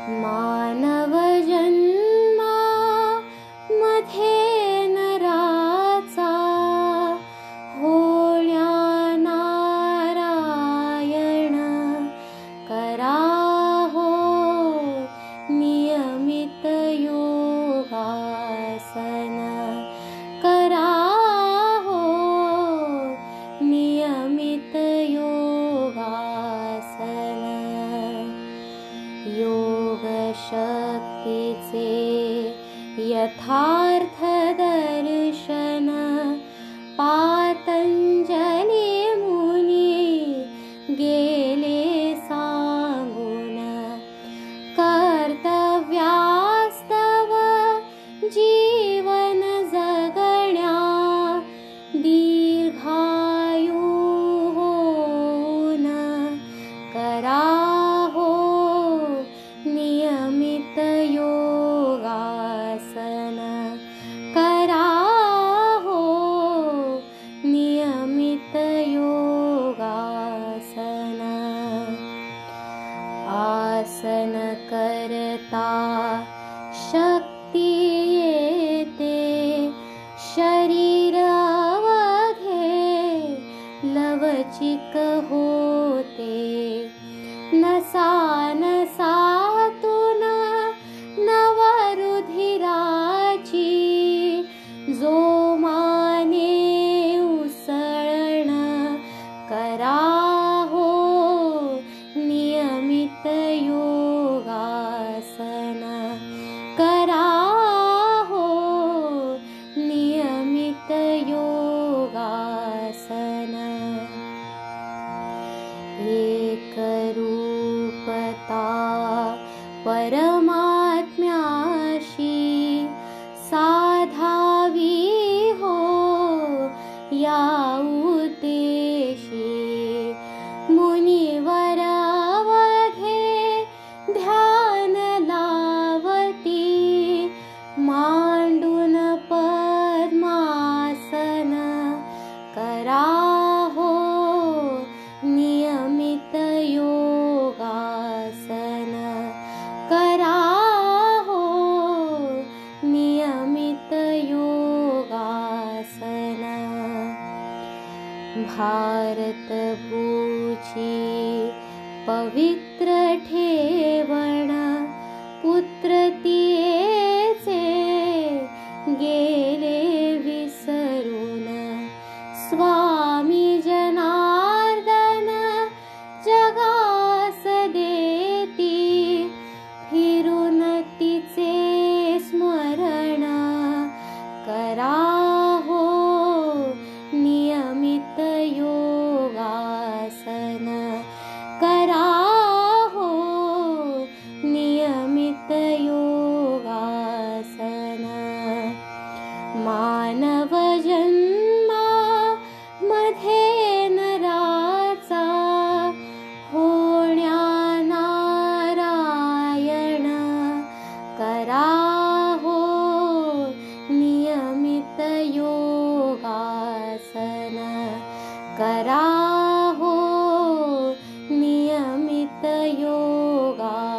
मानव जन्मा मध्ये नराचा होण्या नारायण करा हो नियमित योगासन करा हो नियमित योगासन योग शक्तीचे यथार्थ दर्शन पातंजली मुनी गेले सांगून कर्तव्यास्तव जीवन जगण्या दीर्घायु होऊन करा हो नियमित योगासन करा हो नियमित योगासन आसन करता शक्ती येते शरीर अवघे लवचिक होते नसा नसातून नवरुधिराची जोमाने उसळण करा हो नियमित योगासन करा हो नियमित योगासन एकरूपता परमात्म्याशी साधावी हो या उद्देशी मुनिवर अवघे ध्यान लावती मांडून पद्मासन करा हो नियमित योगासन करा हो नियमित योगासन भारत भूची पवित्र ठेवण पुत्रतियेचे गेले विसरून स्वामी जनार्दन जगास देती फिरून तिचे स्मरण करा हो नियमित योगासन करा हो नियमित योगासन मानव जन्मा मध्ये नराचा होण्या नारायण करा हो नियमित योगासन करा हो नियमित योगासन